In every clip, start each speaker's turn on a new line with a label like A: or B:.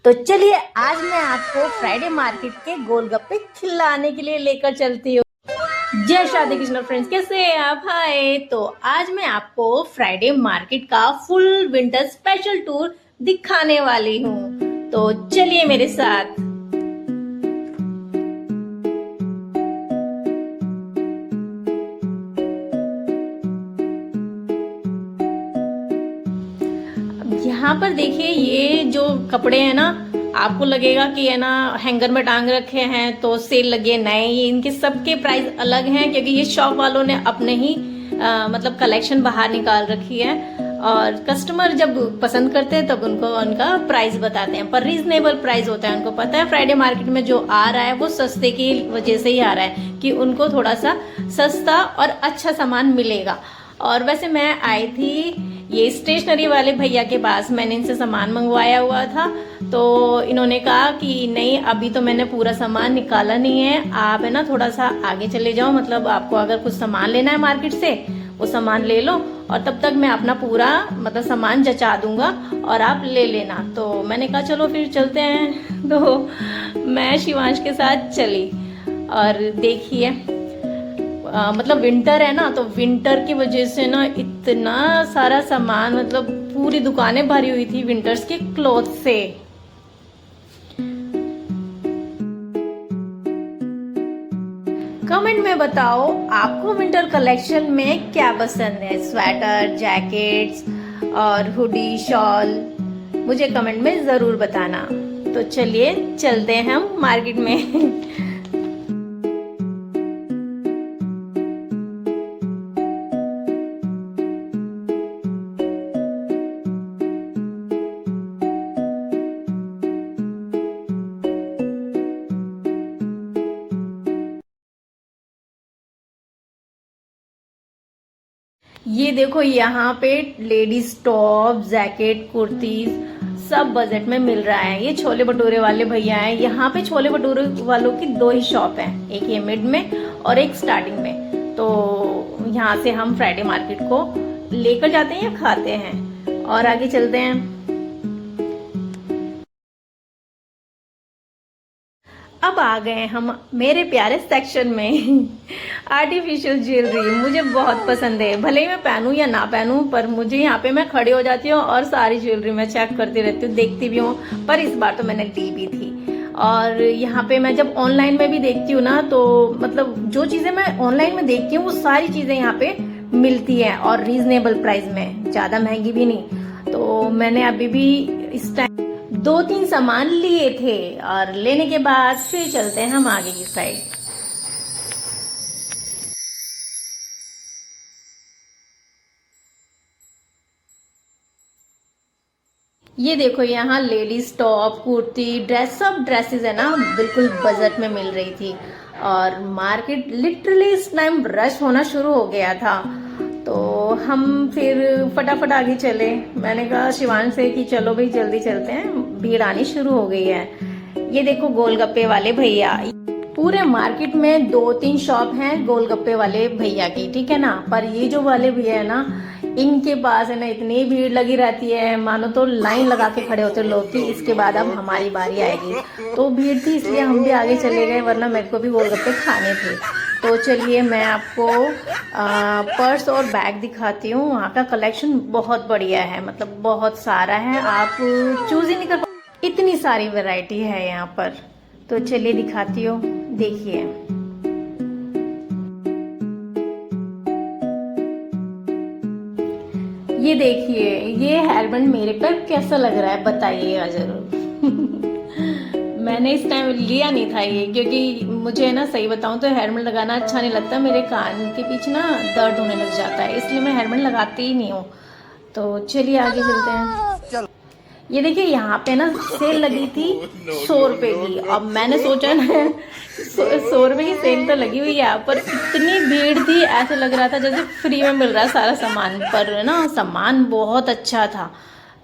A: तो चलिए आज मैं आपको फ्राइडे मार्केट के गोलगप्पे खिलाने के लिए लेकर चलती हूँ। जय शादी कृष्ण फ्रेंड्स, कैसे हैं आप? हाय। तो आज मैं आपको फ्राइडे मार्केट का फुल विंटर स्पेशल टूर दिखाने वाली हूँ, तो चलिए मेरे साथ। यहाँ पर देखिए, ये जो कपड़े हैं ना, आपको लगेगा कि है ना हैंगर में टांग रखे हैं तो सेल लगी है। नहीं, ये इनके सबके प्राइस अलग हैं, क्योंकि ये शॉप वालों ने अपने ही मतलब कलेक्शन बाहर निकाल रखी है, और कस्टमर जब पसंद करते हैं तब उनको उनका प्राइस बताते हैं, पर रीजनेबल प्राइस होता है। उनको पता है फ्राइडे मार्केट में जो आ रहा है वो सस्ते की वजह से ही आ रहा है, कि उनको थोड़ा सा सस्ता और अच्छा सामान मिलेगा। और वैसे मैं आई थी ये स्टेशनरी वाले भैया के पास, मैंने इनसे सामान मंगवाया हुआ था, तो इन्होंने कहा कि नहीं, अभी तो मैंने पूरा सामान निकाला नहीं है, आप है ना थोड़ा सा आगे चले जाओ, मतलब आपको अगर कुछ सामान लेना है मार्केट से वो सामान ले लो, और तब तक मैं अपना पूरा मतलब सामान जचा दूंगा और आप ले लेना। तो मैंने कहा चलो फिर चलते हैं। तो मैं शिवांश के साथ चली, और देखिए मतलब विंटर है ना, तो विंटर की वजह से ना इतना सारा सामान, मतलब पूरी दुकानें भरी हुई थी विंटर्स के क्लॉथ से। कमेंट में बताओ आपको विंटर कलेक्शन में क्या पसंद है, स्वेटर, जैकेट्स और हुडी, शॉल। मुझे कमेंट में जरूर बताना। तो चलिए चलते हैं हम मार्केट में। ये देखो, यहाँ पे लेडीज टॉप, जैकेट, कुर्तीज सब बजट में मिल रहा है। ये छोले भटूरे वाले भैया हैं। यहाँ पे छोले भटूरे वालों की दो ही शॉप हैं, एक ये मिड में और एक स्टार्टिंग में। तो यहाँ से हम फ्राइडे मार्केट को लेकर जाते हैं या खाते हैं, और आगे चलते हैं। अब आ गए हम मेरे प्यारे सेक्शन में। आर्टिफिशियल ज्वेलरी मुझे बहुत पसंद है, भले ही मैं पहनूं या ना पहनूं, पर मुझे यहाँ पे मैं खड़ी हो जाती हूँ और सारी ज्वेलरी मैं चेक करती रहती हूँ, देखती भी हूँ। पर इस बार तो मैंने ली भी थी। और यहाँ पे मैं जब ऑनलाइन में भी देखती हूँ ना, तो मतलब जो चीजें मैं ऑनलाइन में देखती हूँ वो सारी चीजें यहाँ पे मिलती है, और रीजनेबल प्राइस में, ज्यादा महंगी भी नहीं। तो मैंने अभी भी इस टाइम दो तीन सामान लिए थे, और लेने के बाद फिर चलते हैं हम आगे की साइड। ये देखो, यहाँ लेडीज टॉप, कुर्ती, ड्रेस, सब ड्रेसेस है ना बिल्कुल बजट में मिल रही थी। और मार्केट लिटरली इस टाइम रश होना शुरू हो गया था। तो हम फिर फटाफट आगे चले। मैंने कहा शिवान से कि चलो भाई जल्दी चलते हैं, भीड़ आनी शुरू हो गई है। ये देखो गोलगप्पे वाले भैया, पूरे मार्केट में दो तीन शॉप हैं गोलगप्पे वाले भैया की, ठीक है ना। पर ये जो वाले भैया है ना, इनके पास है ना इतनी भीड़ लगी रहती है, मानो तो लाइन लगा के खड़े होते लोग कि इसके बाद अब हमारी बारी आएगी। तो भीड़ थी इसलिए हम भी आगे चले गए, वरना मेरे को भी गोलगप्पे खाने थे। तो चलिए मैं आपको पर्स और बैग दिखाती हूँ। वहाँ का कलेक्शन बहुत बढ़िया है, मतलब बहुत सारा है, आप चूज ही नहीं कर पा, इतनी सारी वैरायटी है यहाँ पर। तो चलिए दिखाती हूँ, देखिए। ये देखिए, ये हेयरबैंड मेरे पर कैसा लग रहा है बताइएगा जरूर। मैंने इस टाइम लिया नहीं था ये, क्योंकि मुझे ना सही बताऊं तो हेयरबैंड लगाना अच्छा नहीं लगता, मेरे कान के पीछे ना दर्द होने लग जाता है, इसलिए मैं हेयरबैंड लगाती ही नहीं हूँ। तो चलिए आगे चलते हैं। ये देखिए, यहाँ पे ना सेल लगी थी 100 रुपए की। अब मैंने सोचा ना, 100 रुपए की सेल तो लगी हुई है, पर इतनी भीड़ थी, ऐसे लग रहा था जैसे फ्री में मिल रहा है सारा सामान, पर ना सामान बहुत अच्छा था।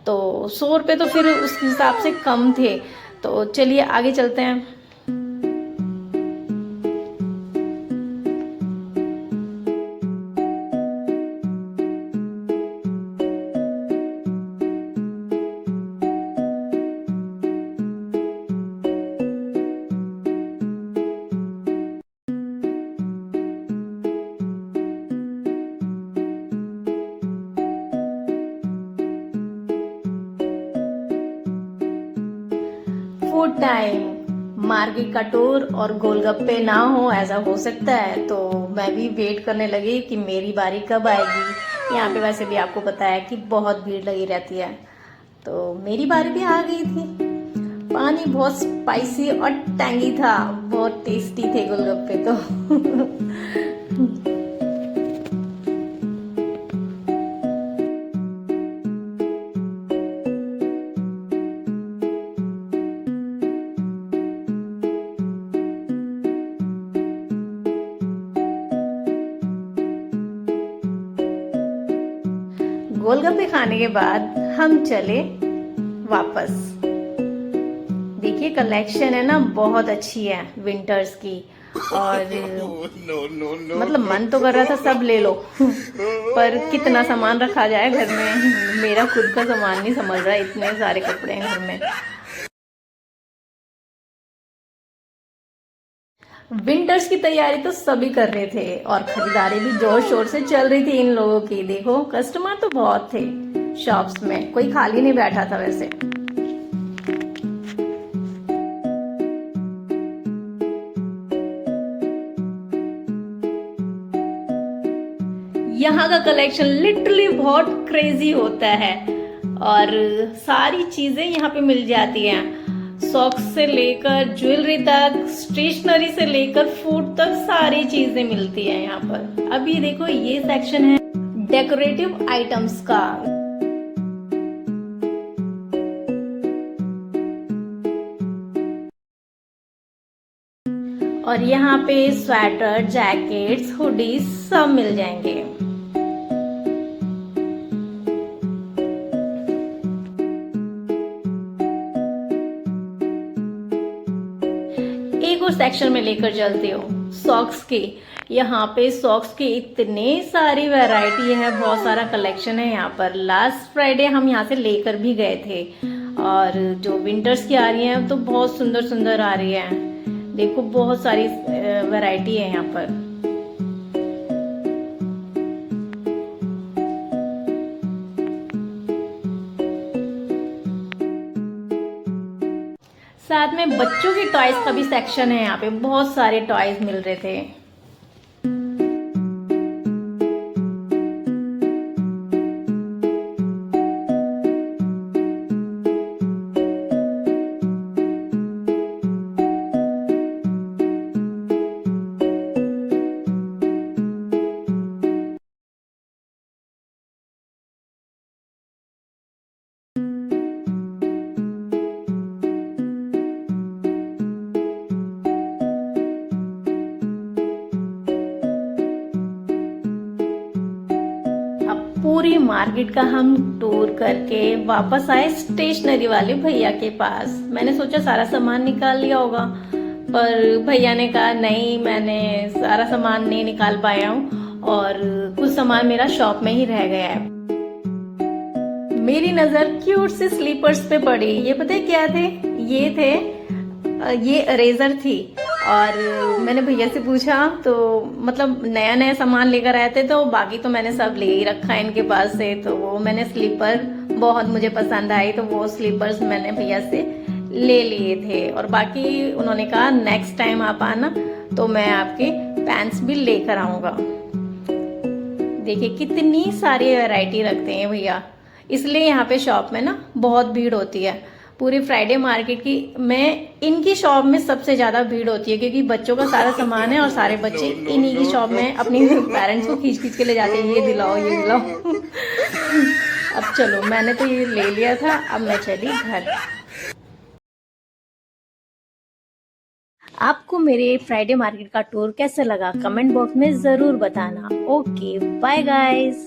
A: तो 100 रुपए तो फिर उस हिसाब से कम थे। तो चलिए आगे चलते हैं। Food time. मार्केट का टूर और गोलगप्पे ना हो ऐसा हो सकता है, तो मैं भी वेट करने लगी कि मेरी बारी कब आएगी। यहाँ पे वैसे भी आपको पता है कि बहुत भीड़ लगी रहती है, तो मेरी बारी भी आ गई थी। पानी बहुत स्पाइसी और टैंगी था, बहुत टेस्टी थे गोलगप्पे तो। गोलगप्पे खाने के बाद हम चले वापस। देखिए कलेक्शन है ना बहुत अच्छी है विंटर्स की, और मतलब मन तो कर रहा था सब ले लो पर कितना सामान रखा जाए घर में, मेरा खुद का सामान नहीं समझ रहा, इतने सारे कपड़े हैं घर में। विंटर्स की तैयारी तो सभी कर रहे थे और खरीदारी भी जोर शोर से चल रही थी इन लोगों की। देखो कस्टमर तो बहुत थे शॉप्स में, कोई खाली नहीं बैठा था वैसे। यहाँ का कलेक्शन लिटरली बहुत क्रेजी होता है और सारी चीजें यहाँ पे मिल जाती हैं। सॉक्स से लेकर ज्वेलरी तक, स्टेशनरी से लेकर फूड तक सारी चीजें मिलती हैं यहाँ पर। अभी देखो ये सेक्शन है डेकोरेटिव आइटम्स का। और यहाँ पे स्वेटर, जैकेट्स, हुडीज सब मिल जाएंगे। एक और सेक्शन में लेकर चलती हूँ सॉक्स की। यहाँ पे सॉक्स की इतने सारी वैरायटी है, बहुत सारा कलेक्शन है यहाँ पर। लास्ट फ्राइडे हम यहाँ से लेकर भी गए थे और जो विंटर्स की आ रही हैं तो बहुत सुंदर सुंदर आ रही है। देखो बहुत सारी वैरायटी है यहाँ पर। साथ में बच्चों के टॉयज का भी सेक्शन है, यहाँ पे बहुत सारे टॉयज मिल रहे थे। पूरी मार्केट का हम टूर करके वापस आए स्टेशनरी वाले भैया के पास। मैंने सोचा सारा सामान निकाल लिया होगा, पर भैया ने कहा नहीं, मैंने सारा सामान नहीं निकाल पाया हूँ और कुछ सामान मेरा शॉप में ही रह गया है। मेरी नजर क्यूट से स्लीपर्स पे पड़ी। ये पता है क्या थे? ये इरेजर थी और मैंने भैया से पूछा तो मतलब नया नया सामान लेकर आए थे, तो बाकी तो मैंने सब ले ही रखा है इनके पास से। तो वो मैंने स्लीपर बहुत मुझे पसंद आई, तो वो स्लीपर्स मैंने भैया से ले लिए थे। और बाकी उन्होंने कहा नेक्स्ट टाइम आप आना तो मैं आपके पैंट्स भी लेकर आऊंगा। देखिए कितनी सारी वैरायटी रखते हैं भैया, इसलिए यहाँ पे शॉप में ना बहुत भीड़ होती है। पूरी फ्राइडे मार्केट की में इनकी शॉप में सबसे ज्यादा भीड़ होती है, क्योंकि बच्चों का सारा सामान है और सारे बच्चे इन्हीं की शॉप में अपने पेरेंट्स को खींच खींच के ले जाते हैं, ये दिलाओ ये दिलाओ। अब चलो मैंने तो ये ले लिया था, अब मैं चली घर। आपको मेरे फ्राइडे मार्केट का टूर कैसा लगा कमेंट बॉक्स में जरूर बताना। Okay bye guys.